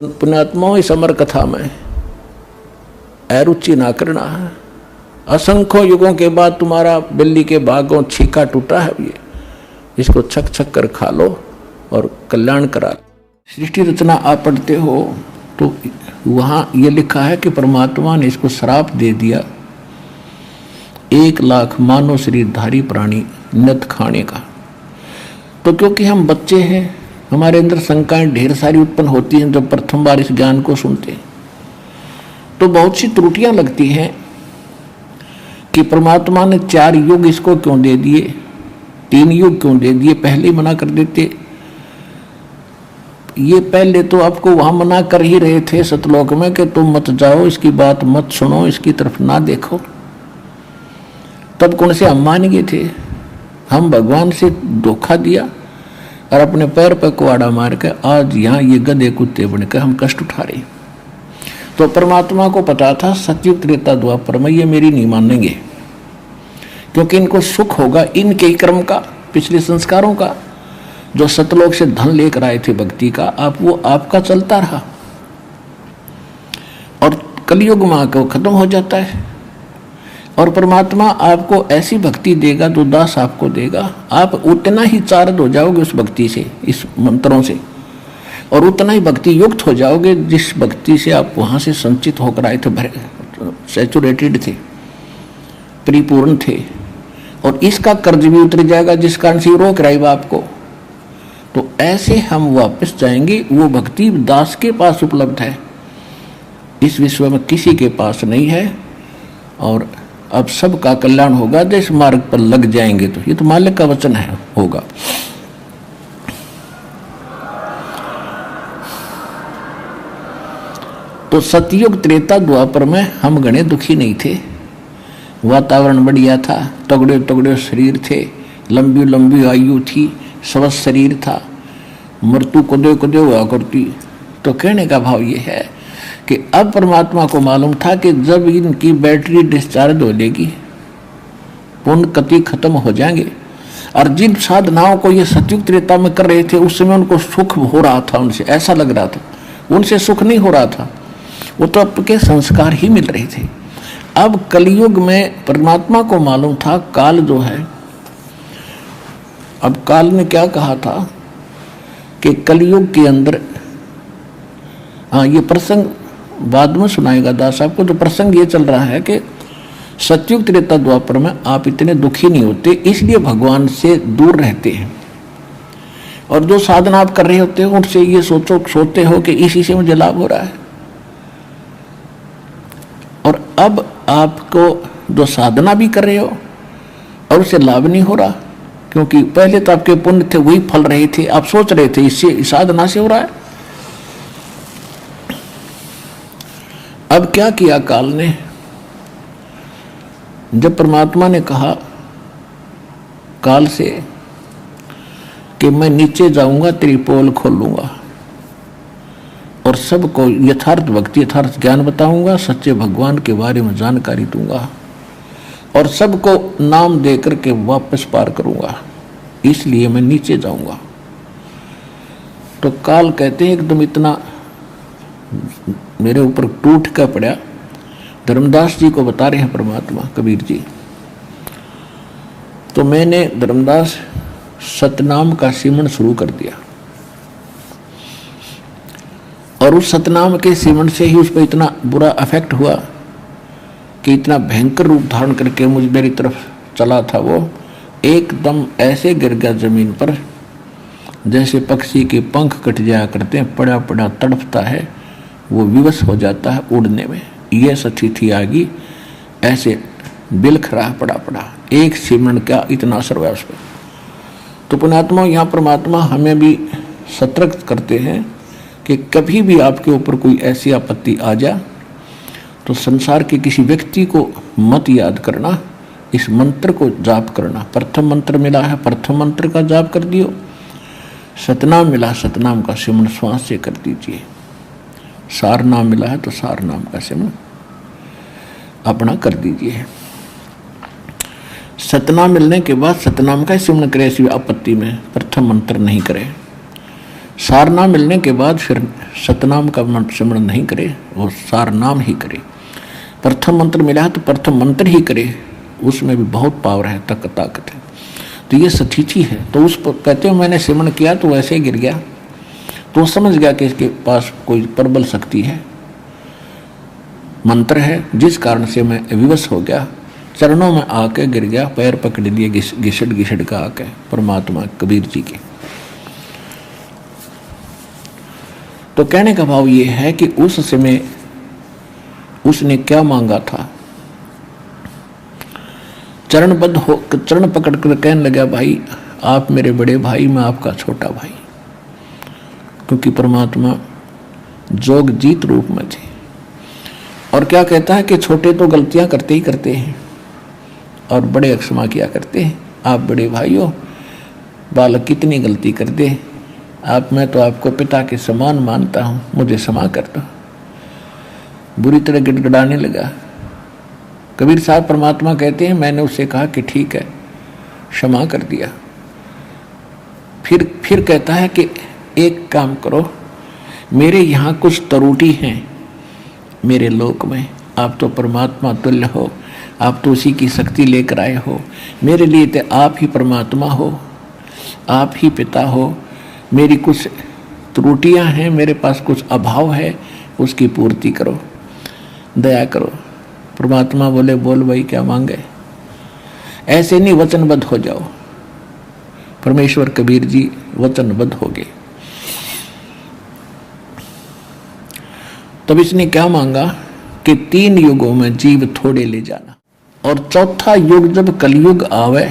पुण्यात्माओं इस अमर कथा में अरुचि ना करना है। असंख्य युगों के बाद तुम्हारा बिल्ली के बागों छीका टूटा है, ये इसको छक छक कर खा लो और कल्याण करा। सृष्टि रचना आप पढ़ते हो तो वहां ये लिखा है कि परमात्मा ने इसको श्राप दे दिया 1,00,000 मानव शरीरधारी प्राणी नत खाने का। तो क्योंकि हम बच्चे हैं, हमारे अंदर शंकाएं ढेर सारी उत्पन्न होती हैं जब प्रथम बार इस ज्ञान को सुनते हैं, तो बहुत सी त्रुटियां लगती हैं कि परमात्मा ने 4 युग इसको क्यों दे दिए, 3 युग क्यों दे दिए, पहले ही मना कर देते। ये पहले तो आपको वहां मना कर ही रहे थे सतलोक में कि तुम मत जाओ, इसकी बात मत सुनो, इसकी तरफ ना देखो। तब कौन से हम मान गए थे? हम भगवान से धोखा दिया और अपने पैर पर कुआड़ा मार के आज यहाँ ये गधे कुत्ते बनकर हम कष्ट उठा रहे। तो परमात्मा को पता था सतयुग त्रेता द्वापर में ये मेरी नहीं मानेंगे, क्योंकि इनको सुख होगा इनके ही कर्म का, पिछले संस्कारों का। जो सतलोक से धन लेकर आए थे भक्ति का, आप वो आपका चलता रहा और कलयुग में आकर खत्म हो जाता है। और परमात्मा आपको ऐसी भक्ति देगा जो दास आपको देगा, आप उतना ही चार्ज हो जाओगे उस भक्ति से, इस मंत्रों से, और उतना ही भक्ति युक्त हो जाओगे जिस भक्ति से आप वहां से संचित होकर आए थे, सैचुरेटेड थे, परिपूर्ण थे। और इसका कर्ज भी उतर जाएगा जिस कारण से रोक रहा आपको। तो ऐसे हम वापस जाएंगे, वो भक्ति दास के पास उपलब्ध है, इस विश्व में किसी के पास नहीं है। और अब सबका कल्याण होगा जिस मार्ग पर लग जाएंगे। तो ये तो मालिक का वचन है, होगा। तो सतयुग त्रेता द्वापर में हम घने दुखी नहीं थे, वातावरण बढ़िया था, तगड़े तगड़े शरीर थे, लंबी लंबी आयु थी, स्वस्थ शरीर था, मृत्यु कुदे कुदे हुआ करती। तो कहने का भाव ये है कि अब परमात्मा को मालूम था कि जब इनकी बैटरी डिस्चार्ज हो लेगी, पुण्य कति खत्म हो जाएंगे। और जिन साधनाओं को ये सतयुग त्रेता में कर रहे थे उस समय उनको सुख हो रहा था, उनसे ऐसा लग रहा था, उनसे सुख नहीं हो रहा था, वो तो आपके संस्कार ही मिल रहे थे। अब कलयुग में परमात्मा को मालूम था काल जो है, अब काल ने क्या कहा था कि कलयुग के अंदर, हाँ ये प्रसंग बाद में सुनाएगा दास आपको। तो प्रसंग ये चल रहा है कि सतयुग त्रेता द्वापर में आप इतने दुखी नहीं होते, इसलिए भगवान से दूर रहते हैं। और जो साधना आप कर रहे होते हो उनसे ये सोचते हो कि इसी से मुझे लाभ हो रहा है। और अब आपको जो साधना भी कर रहे हो और उससे लाभ नहीं हो रहा, क्योंकि पहले तो आपके पुण्य थे वही फल रहे थे, आप सोच रहे थे इससे साधना से हो रहा है। अब क्या किया काल ने? जब परमात्मा ने कहा काल से कि मैं नीचे जाऊंगा, तेरी पोल खोलूंगा और सबको यथार्थ भक्ति यथार्थ ज्ञान बताऊंगा, सच्चे भगवान के बारे में जानकारी दूंगा और सबको नाम दे करके वापस पार करूंगा, इसलिए मैं नीचे जाऊंगा। तो काल कहते हैं एकदम इतना मेरे ऊपर टूट कर पड़ा। धर्मदास जी को बता रहे हैं परमात्मा कबीर जी। तो मैंने धर्मदास सतनाम का सिमरन शुरू कर दिया और उस सतनाम के सिमरन से ही उस पर इतना बुरा अफेक्ट हुआ कि इतना भयंकर रूप धारण करके मुझ मेरी तरफ चला था। वो एकदम ऐसे गिर गया जमीन पर जैसे पक्षी के पंख कट जाया करते हैं, पड़ा पड़ा तड़पता है, वो विवश हो जाता है उड़ने में। ये स्थिति आ गई, ऐसे बिलख रहा पड़ा एक सिमरन का इतना असर हुआ उस पर। तो पुण्यात्मा यहाँ परमात्मा हमें भी सतर्क करते हैं कि कभी भी आपके ऊपर कोई ऐसी आपत्ति आ जाए तो संसार के किसी व्यक्ति को मत याद करना, इस मंत्र को जाप करना। प्रथम मंत्र मिला है, प्रथम मंत्र का जाप कर दियो। सतनाम मिला, सतनाम का सिमरन श्वास से कर दीजिए। सार नाम मिला है तो सार नाम का सिमरन अपना कर दीजिए। सतनाम मिलने के बाद सतनाम का सिमरन करे, ऐसी आपत्ति में प्रथम मंत्र नहीं करे। सार नाम मिलने के बाद फिर सतनाम का स्मरण नहीं करे, वो सार नाम ही करे। प्रथम मंत्र मिला है तो प्रथम मंत्र ही करे, उसमें भी बहुत पावर है, ताकत है। तो ये सचीची है। तो उस पर कहते हो मैंने सिमरण किया तो वैसे ही गिर गया, तो वो समझ गया कि इसके पास कोई प्रबल शक्ति है, मंत्र है, जिस कारण से मैं विवश हो गया, चरणों में आके गिर गया, पैर पकड़ लिए घिसट का आके परमात्मा कबीर जी के। तो कहने का भाव ये है कि उस समय उसने क्या मांगा था। चरणबद्ध हो, चरण पकड़ कर कहने लगा, भाई आप मेरे बड़े भाई, मैं आपका छोटा भाई, क्योंकि परमात्मा जोग जीत रूप में थे। और क्या कहता है कि छोटे तो गलतियां करते ही करते हैं और बड़े क्षमा किया करते हैं। आप बड़े भाई हो, बालक कितनी गलती कर दे, मैं तो आपको पिता के समान मानता हूं, मुझे क्षमा कर दो। बुरी तरह गिड़गिड़ाने लगा। कबीर साहब परमात्मा कहते हैं, मैंने उससे कहा कि ठीक है, क्षमा कर दिया। फिर कहता है कि एक काम करो, मेरे यहाँ कुछ त्रुटि हैं मेरे लोक में, आप तो परमात्मा तुल्य हो, आप तो उसी की शक्ति लेकर आए हो, मेरे लिए तो आप ही परमात्मा हो, आप ही पिता हो, मेरी कुछ त्रुटियां हैं, मेरे पास कुछ अभाव है, उसकी पूर्ति करो, दया करो। परमात्मा बोले, बोल भाई क्या मांगे। ऐसे नहीं, वचनबद्ध हो जाओ। परमेश्वर कबीर जी वचनबद्ध हो गए। तब इसने क्या मांगा कि 3 युगों में जीव थोड़े ले जाना, और चौथा युग जब कलयुग आवे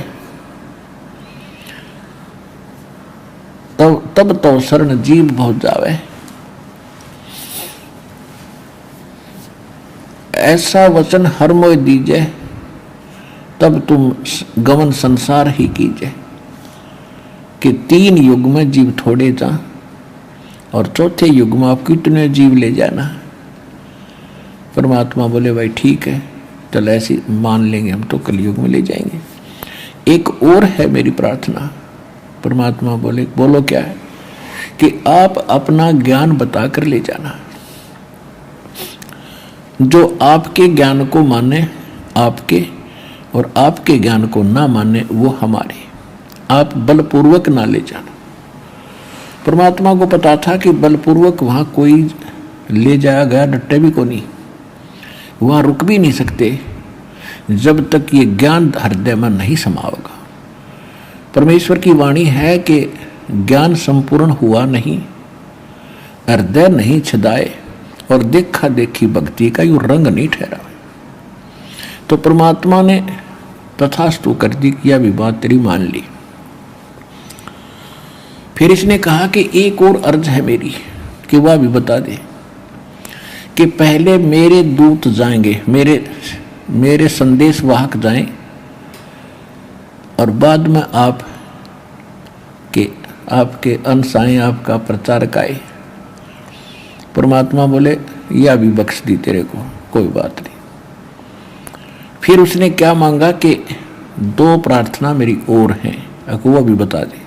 तब तो शरण जीव बहुत जावे। ऐसा वचन हर मोय दीजे, तब तुम गमन संसार ही कीजे। कि 3 युग में जीव थोड़े जा, और चौथे युग में आप कितने जीव ले जाना। परमात्मा बोले, भाई ठीक है, चल ऐसी मान लेंगे, हम तो कलयुग में ले जाएंगे। एक और है मेरी प्रार्थना। परमात्मा बोले, बोलो क्या है। कि आप अपना ज्ञान बताकर ले जाना, जो आपके ज्ञान को माने आपके, और आपके ज्ञान को ना माने वो हमारे, आप बलपूर्वक ना ले जाना। परमात्मा को पता था कि बलपूर्वक वहां कोई ले जाया गया डट्टे भी को नहीं, वहां रुक भी नहीं सकते जब तक ये ज्ञान हृदय में नहीं समा होगा। परमेश्वर की वाणी है कि ज्ञान संपूर्ण हुआ नहीं, हृदय नहीं छदाए, और देखा देखी भक्ति का यूं रंग नहीं ठहरा। तो परमात्मा ने तथास्तु कर दी, किया भी बात तेरी मान ली। फिर इसने कहा कि एक और अर्ज है मेरी, कि वह भी बता दे कि पहले मेरे दूत जाएंगे, मेरे संदेश वाहक जाएं, और बाद में आपके अंश आए, आपका प्रचारक आए। परमात्मा बोले, यह भी बख्श दी तेरे को, कोई बात नहीं। फिर उसने क्या मांगा कि 2 प्रार्थना मेरी और हैं, वो भी बता दे।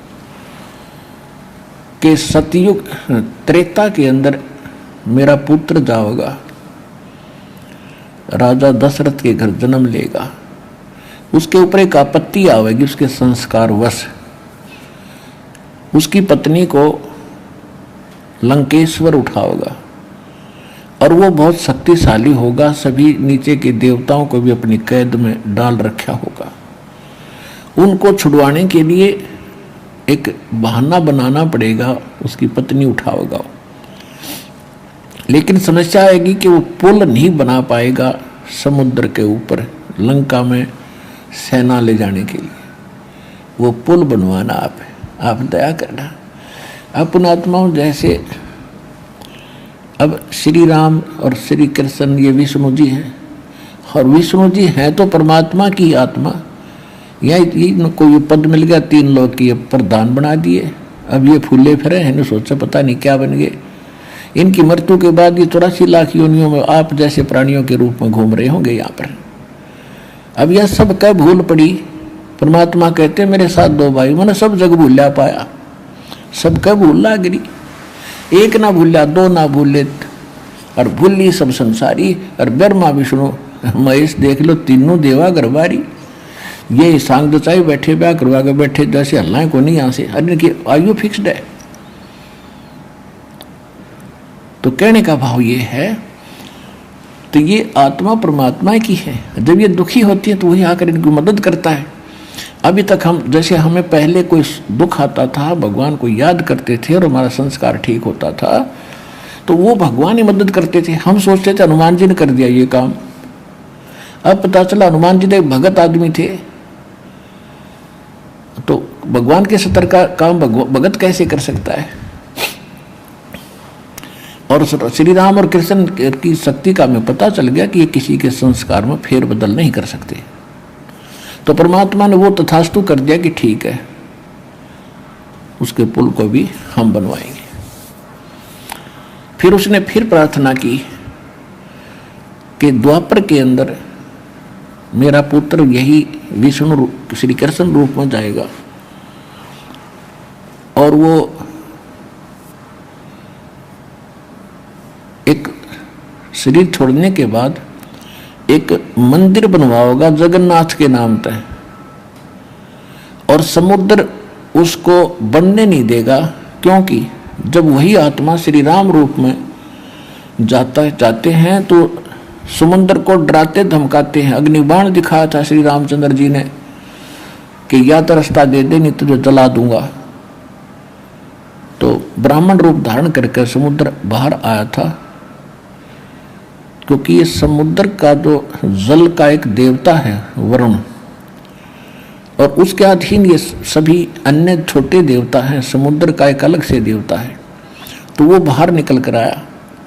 कि सतयुग त्रेता के अंदर मेरा पुत्र जाओगा, राजा दशरथ के घर जन्म लेगा, उसके ऊपर एक आपत्ति आवेगी, उसके संस्कार वश उसकी पत्नी को लंकेश्वर उठाओगा, और वो बहुत शक्तिशाली होगा, सभी नीचे के देवताओं को भी अपनी कैद में डाल रखा होगा। उनको छुड़वाने के लिए एक बहाना बनाना पड़ेगा, उसकी पत्नी उठाओगा। लेकिन समस्या आएगी कि वो पुल नहीं बना पाएगा समुद्र के ऊपर लंका में सेना ले जाने के लिए। वो पुल बनवाना आप दया करना। अपना आत्माओं जैसे अब श्री राम और श्री कृष्ण ये विष्णु जी हैं, और विष्णु जी हैं तो परमात्मा की आत्मा। इनको ये पद मिल गया, 3 लोग की प्रधान बना दिए। अब ये फूले फिरे हैं, सोचा पता नहीं क्या बन गए। इनकी मृत्यु के बाद ये 84 लाख योनियों में आप जैसे प्राणियों के रूप में घूम रहे होंगे यहाँ पर। अब यह सब क्या भूल पड़ी। परमात्मा कहते मेरे साथ 2 भाई, मैंने सब जग भूला पाया, सब क्या भूल ला गिरी। एक ना भूला, दो ना भूले, और भूली सब संसारी, और ब्रह्मा विष्णु महेश देख लो तीनों देवा गरबारी। ये सांग दचाई बैठे, ब्याह करवा के बैठे, जैसे हल्लाएं को नहीं यहाँ से, अरे इनकी आयु फिक्स्ड है। तो कहने का भाव ये है, तो ये आत्मा परमात्मा की है। जब ये दुखी होती है तो वही आकर इनकी मदद करता है। अभी तक हम, जैसे हमें पहले कोई दुख आता था, भगवान को याद करते थे और हमारा संस्कार ठीक होता था, तो वो भगवान ही मदद करते थे। हम सोचते थे हनुमान जी ने कर दिया ये काम। अब पता चला हनुमान जी तो एक भगत आदमी थे, तो भगवान के सतर का काम भगत कैसे कर सकता है। और श्री राम और कृष्ण की शक्ति का हमें पता चल गया कि ये किसी के संस्कार में फेर बदल नहीं कर सकते। तो परमात्मा ने वो तथास्तु कर दिया कि ठीक है, उसके पुल को भी हम बनवाएंगे। फिर उसने फिर प्रार्थना की कि द्वापर के अंदर मेरा पुत्र यही विष्णु श्री कृष्ण रूप में जाएगा, और वो एक शरीर छोड़ने के बाद एक मंदिर बनवाओगा जगन्नाथ के नाम पर, और समुद्र उसको बनने नहीं देगा, क्योंकि जब वही आत्मा श्री राम रूप में जाते हैं तो समुद्र को डराते धमकाते हैं। अग्निबाण दिखाया था श्री रामचंद्र जी ने कि या तो रास्ता दे दे, नहीं तो जो जला दूंगा। तो ब्राह्मण रूप धारण करके समुद्र बाहर आया था, क्योंकि ये समुद्र का जो जल का एक देवता है वरुण, और उसके अधीन ये सभी अन्य छोटे देवता हैं। समुद्र का एक अलग से देवता है। तो वो बाहर निकल कर आया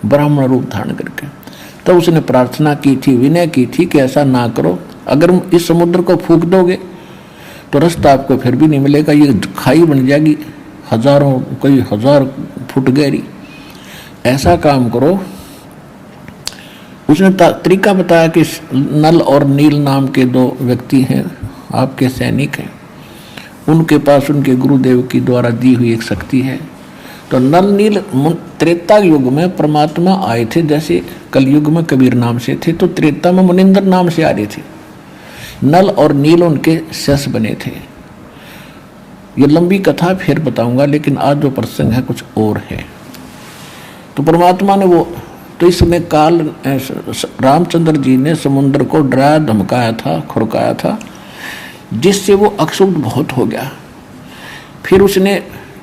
ब्राह्मण रूप धारण करके। तो उसने प्रार्थना की थी, विनय की थी कि ऐसा ना करो, अगर इस समुद्र को फूंक दोगे तो रास्ता आपको फिर भी नहीं मिलेगा, ये खाई बन जाएगी हजारों कई हजार फुट गहरी। ऐसा काम करो। उसने तरीका बताया कि नल और नील नाम के दो व्यक्ति हैं, आपके सैनिक हैं, उनके पास उनके गुरुदेव की द्वारा दी हुई एक शक्ति है। तो नल नील त्रेता युग में परमात्मा आए थे, जैसे कलयुग में कबीर नाम से थे, तो त्रेता में मुनिंदर नाम से आ रहे थे। नल और नील उनके शस बने थे। ये लंबी कथा फिर बताऊंगा, लेकिन आज जो प्रसंग है कुछ और है। तो परमात्मा ने वो, तो इसमें काल रामचंद्र जी ने समुद्र को डराया धमकाया था, खुरकाया था, जिससे वो अक्षुब्ध बहुत हो गया। फिर उसने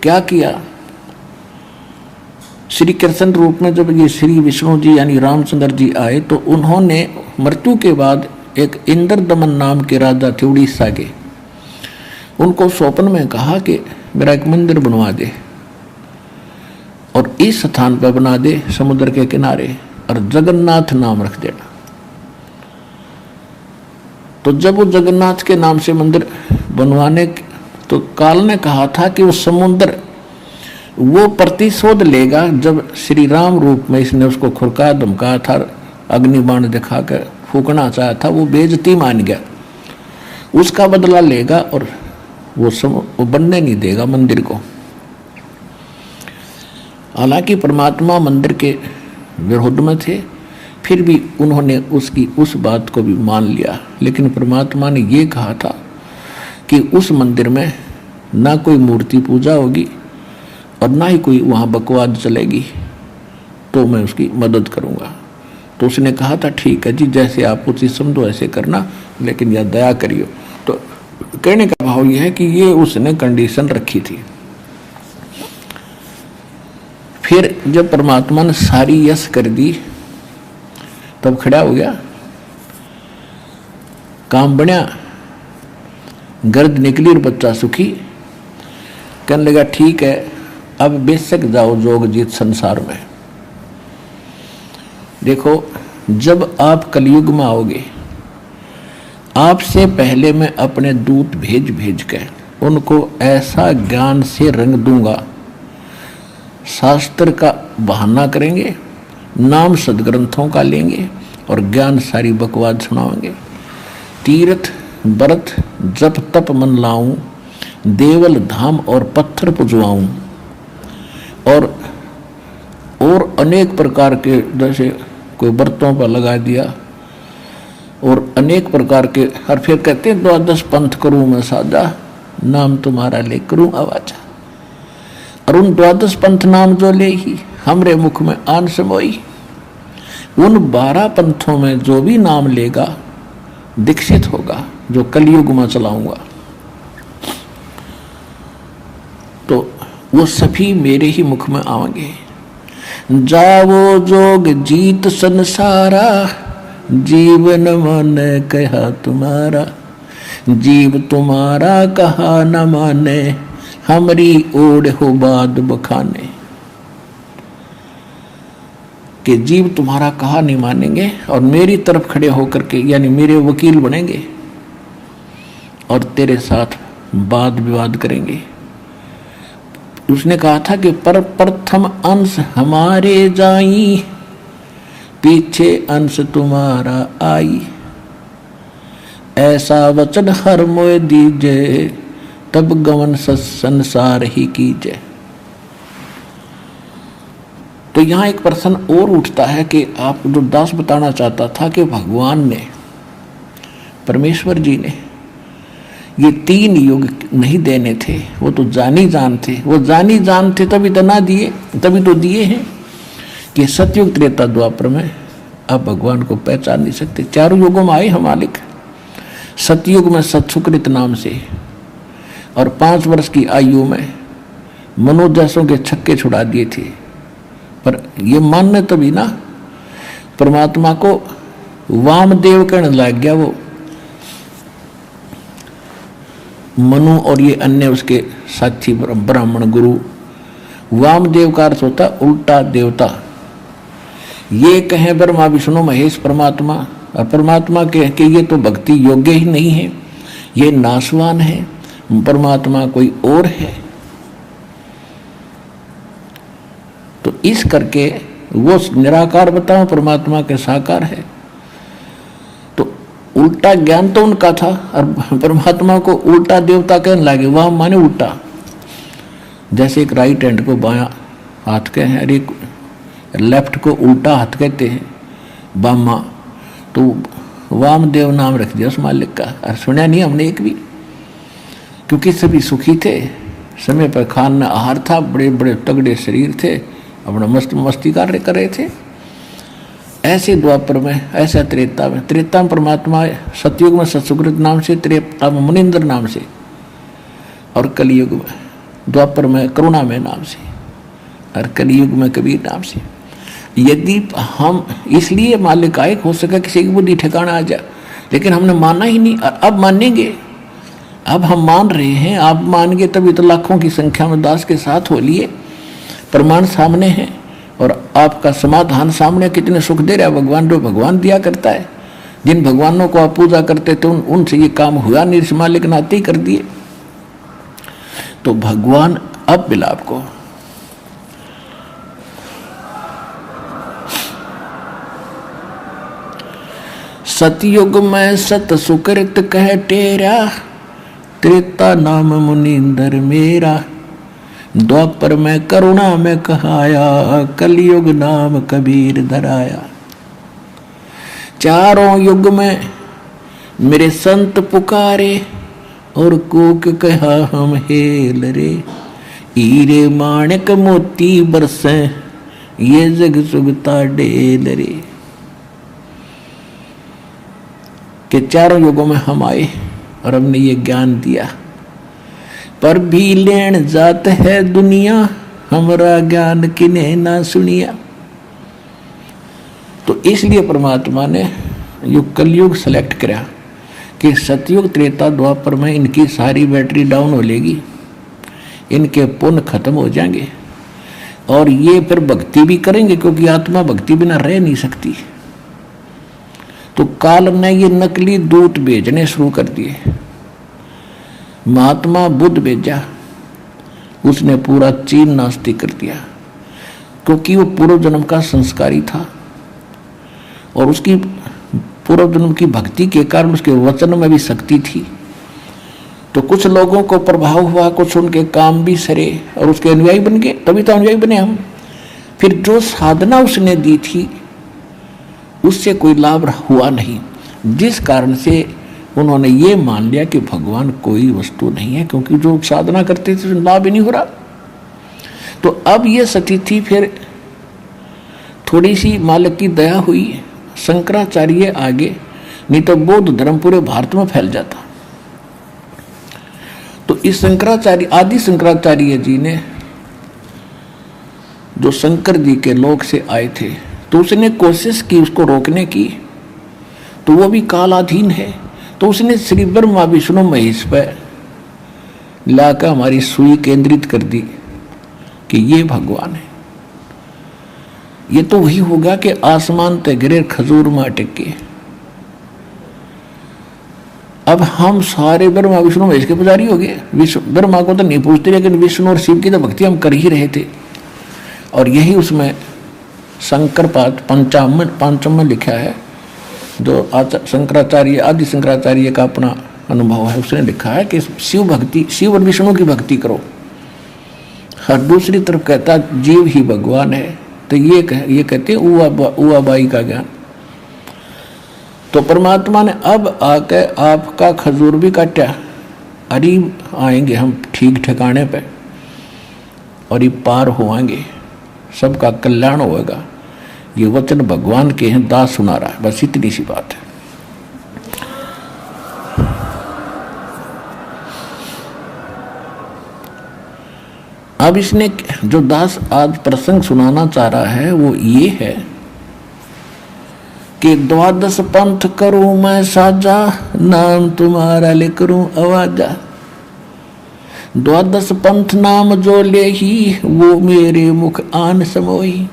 क्या किया, श्री कृष्ण रूप में जब ये श्री विष्णु जी यानी रामचंद्र जी आए, तो उन्होंने मृत्यु के बाद एक इंद्र दमन नाम के राजा थे उड़ीसा के, उनको स्वप्न में कहा कि मेरा एक मंदिर बनवा दे और इस स्थान पर बना दे समुद्र के किनारे, और जगन्नाथ नाम रख देना। तो जब वो जगन्नाथ के नाम से मंदिर बनवाने, तो काल ने कहा था कि वो समुद्र वो प्रतिशोध लेगा। जब श्री राम रूप में इसने उसको खुरका धमकाया था, अग्निबाण दिखाकर फूकना चाहा था, वो बेइज्जती मान गया, उसका बदला लेगा और वो बनने नहीं देगा मंदिर को। हालांकि परमात्मा मंदिर के विरोध में थे, फिर भी उन्होंने उसकी उस बात को भी मान लिया। लेकिन परमात्मा ने ये कहा था कि उस मंदिर में ना कोई मूर्ति पूजा होगी और ना ही कोई वहाँ बकवाद चलेगी, तो मैं उसकी मदद करूँगा। तो उसने कहा था ठीक है जी, जैसे आप उचित समझो ऐसे करना, लेकिन यह दया करियो। तो कहने का भाव यह है कि ये उसने कंडीशन रखी थी। फिर जब परमात्मा ने सारी यश कर दी, तब खड़ा हो गया, काम बनया, गर्द निकली और बच्चा सुखी। कहने लगा ठीक है, अब बेशक जाओ जोग जीत संसार में। देखो, जब आप कलयुग में आओगे, आपसे पहले मैं अपने दूत भेज के उनको ऐसा ज्ञान से रंग दूंगा, शास्त्र का बहाना करेंगे, नाम सदग्रंथों का लेंगे और ज्ञान सारी बकवाद सुनाएंगे। तीर्थ व्रत जप तप मन लाऊं, देवल धाम और पत्थर पुजवाऊं, और अनेक प्रकार के, जैसे कोई बर्तनों पर लगा दिया और अनेक प्रकार के, और फिर कहते हैं 12 पंथ करूं मैं सादा, नाम तुम्हारा ले करूं आवाजा। और उन 12 पंथ नाम जो ले ही हमरे मुख में आन समोई, उन 12 पंथों में जो भी नाम लेगा दीक्षित होगा, जो कलयुग में चलाऊंगा, तो वो सभी मेरे ही मुख में आएंगे। जावो जोग जीत संसारा, जीवन मन कहा तुम्हारा, जीव तुम्हारा कहा न माने, हमरी ओढ़ हो बाद बखाने। कि जीव तुम्हारा कहा नहीं मानेंगे और मेरी तरफ खड़े होकर के, यानी मेरे वकील बनेंगे और तेरे साथ वाद विवाद करेंगे। उसने कहा था कि पर प्रथम अंश हमारे जाई, पीछे अंश तुम्हारा आई, ऐसा वचन हर मोय दीजे, तब गवन संसार ही कीजे। तो यहाँ एक प्रश्न और उठता है कि आप जो दास बताना चाहता था कि भगवान ने, परमेश्वर जी ने ये 3 युग नहीं देने थे, वो तो जानी जान थे, वो जानी जान थे तभी तो ना दिए, तभी तो दिए हैं कि सतयुग त्रेता द्वापर में आप भगवान को पहचान नहीं सकते। 4 युगों में आए हम मालिक, सतयुग में सत्सुकृत नाम से, और 5 वर्ष की आयु में मनोदशों के छक्के छुड़ा दिए थे। पर ये मानने तभी ना, परमात्मा को वामदेव कहने लग गया वो मनु और ये अन्य उसके साथी ब्राह्मण गुरु। वामदेव का अर्थ होता उल्टा देवता। ये कहें ब्रह्मा विष्णु महेश परमात्मा, और परमात्मा कह के ये तो भक्ति योग्य ही नहीं है, ये नाशवान है, परमात्मा कोई और है। तो इस करके वो निराकार बताओ, परमात्मा के साकार है। तो उल्टा ज्ञान तो उनका था और परमात्मा को उल्टा देवता कहने लगे। वह माने उल्टा, जैसे एक राइट हैंड को बायां हाथ कहे हैं और एक लेफ्ट को उल्टा हाथ कहते हैं, बामा। तो वामदेव नाम रख दिया उस मालिक का, और सुना नहीं हमने एक भी, क्योंकि सभी सुखी थे, समय पर खाना आहार था, बड़े बड़े तगड़े शरीर थे, अपना मस्ती कार्य कर रहे थे। ऐसे द्वापर में, ऐसा त्रेता में, त्रेता में परमात्मा सतयुग में सत्सुकृत नाम से, त्रेता में मुनिंद्र नाम से, और कलयुग में द्वापर में करुणा में नाम से, और कलयुग में कबीर नाम से। यदि हम इसलिए मालिक आए, हो सका किसी की बुद्धि ठिकाना आ जाए, लेकिन हमने माना ही नहीं। और अब मानेंगे, अब हम मान रहे हैं, आप मान गए तभी तो लाखों की संख्या में दास के साथ हो लिए, प्रमाण सामने हैं और आपका समाधान सामने। कितने सुख दे रहा भगवान, जो भगवान दिया करता है। जिन भगवानों को आप पूजा करते थे उनसे ये काम हुआ नहीं, इस मालिक नाते ही कर दिए। तो भगवान अब मिला आपको। सतयुग में सत सुकृत कह टेरा, त्रेता नाम मुनिंदर मेरा, द्वापर में करुणा में कहाया, कलयुग नाम कबीर धराया। चारों युग में मेरे संत पुकारे, और कोक कहा हम हेल रे, हीरे माणिक मोती बरसे, ये जग सुगता डेल रे। कि चारों युगों में हम आए और हमने ये ज्ञान दिया, पर भी लेन जात है दुनिया, हमारा ज्ञान किने ना सुनिया। तो इसलिए परमात्मा ने युग कलयुग सेलेक्ट करा कि सतयुग त्रेता द्वापर में इनकी सारी बैटरी डाउन हो लेगी, इनके पुण्य खत्म हो जाएंगे, और ये फिर भक्ति भी करेंगे, क्योंकि आत्मा भक्ति बिना रह नहीं सकती। तो काल ने ये नकली दूत भेजने शुरू कर दिए। महात्मा बुद्ध भेजा, उसने पूरा चीन नास्तिक कर दिया, क्योंकि वो पूर्व जन्म का संस्कारी था और उसकी पूर्व जन्म की भक्ति के कारण उसके वचन में भी शक्ति थी। तो कुछ लोगों को प्रभाव हुआ, कुछ उनके काम भी सरे और उसके अनुयायी बन गए। तभी तो अनुयायी बने हम। फिर जो साधना उसने दी थी उससे कोई लाभ हुआ नहीं, जिस कारण से उन्होंने ये मान लिया कि भगवान कोई वस्तु नहीं है, क्योंकि जो साधना करते थे लाभ ही नहीं हो रहा। तो अब ये स्थिति फिर थोड़ी सी मालिक की दया हुई, शंकराचार्य आगे, नहीं तो बौद्ध धर्म पूरे भारत में फैल जाता। तो इस शंकराचार्य, आदि शंकराचार्य जी ने, जो शंकर जी के लोक से आए थे, तो उसने कोशिश की उसको रोकने की, तो वो भी कालाधीन है। तो उसने श्री ब्रह्मा विष्णु महेश पर लाकर हमारी सुई केंद्रित कर दी कि ये भगवान है। ये तो वही होगा कि आसमान ते गिरे खजूर में अटके। अब हम सारे ब्रह्मा विष्णु महेश के पुजारी हो गए। ब्रह्मा को तो नहीं पूछते, लेकिन विष्णु और शिव की तो भक्ति हम कर ही रहे थे। और यही उसमें शंकर पाद पंचम में लिखा है, जो शंकराचार्य, आदि शंकराचार्य का अपना अनुभव है। उसने लिखा है कि शिव भक्ति, शिव और विष्णु की भक्ति करो। हर दूसरी तरफ कहता जीव ही भगवान है। तो ये कहते हैं उआ बाई का ज्ञान। तो परमात्मा ने अब आके आपका खजूर भी काटा, अरे आएंगे हम ठीक ठिकाने पे और ये पार होएंगे, सबका कल्याण होगा। ये वचन भगवान के हैं, दास सुना रहा है। बस इतनी सी बात है। अब इसने जो दास आज प्रसंग सुनाना चाह रहा है वो ये है कि 12 पंथ करूं मैं साजा, नाम तुम्हारा ले करूं आवाजा। 12 पंथ नाम जो ले ही, वो मेरे मुख आन समोई।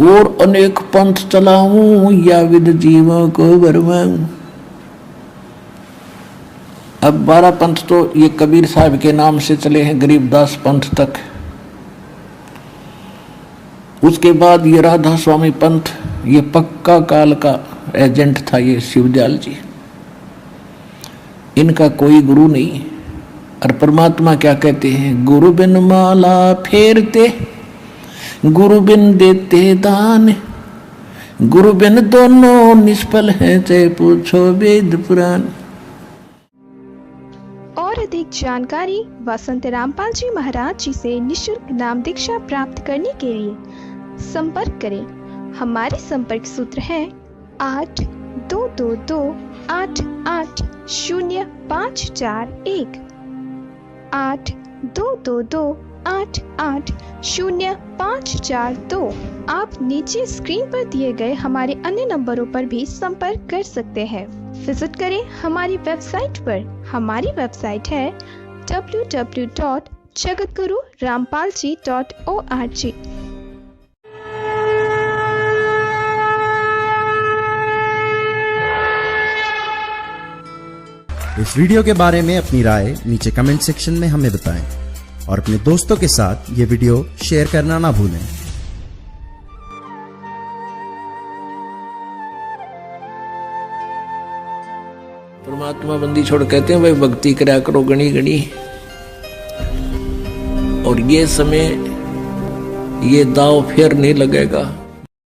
और अनेक पंथ चलाऊं, या विद जीवों को बरवाऊं। अब 12 पंथ तो ये कबीर साहब के नाम से चले हैं, गरीबदास पंथ तक। उसके बाद ये राधा स्वामी पंथ, ये पक्का काल का एजेंट था ये शिवदयाल जी। इनका कोई गुरु नहीं। और परमात्मा क्या कहते हैं, गुरु बिन माला फेरते, गुरु बिन देते दान, गुरु बिन दोनों निष्फल हैं, चाहे पूछो वेद पुराण। और अधिक जानकारी व संत रामपाल जी महाराज जी से निःशुल्क नाम दीक्षा प्राप्त करने के लिए संपर्क करें। हमारे संपर्क सूत्र है 8222880541 8222880542। आप नीचे स्क्रीन पर दिए गए हमारे अन्य नंबरों पर भी संपर्क कर सकते हैं। विजिट करें हमारी वेबसाइट पर। हमारी वेबसाइट है www.jagatgururampalji.org। इस वीडियो के बारे में अपनी राय नीचे कमेंट सेक्शन में हमें बताएं और अपने दोस्तों के साथ ये वीडियो शेयर करना ना भूलें। परमात्मा बंदी छोड़ कहते हैं भाई भक्ति करा करो गणी गणी। और ये समय, ये दाव फिर नहीं लगेगा।